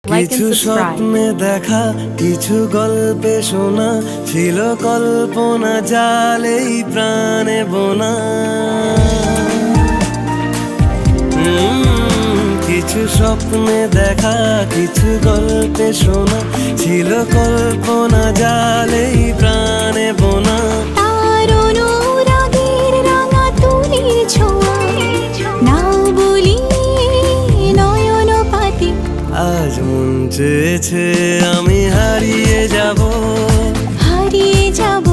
Like and কিছু subscribe. স্বপ্নে দেখা, কিছু গল্পে শোনা, ছিল কল্পনা জালেই প্রাণে বোনা। কিছু স্বপ্নে দেখা, কিছু গল্পে শোনা, ছিল কল্পনা জালেই প্রাণে বোনা। তার অনুরাগের রাঙা তুলির ছোঁয়া, নাও বলি নয়ন পাতি। আজ মন চেয়েছে আমি হারিয়ে যাব, হারিয়ে যাব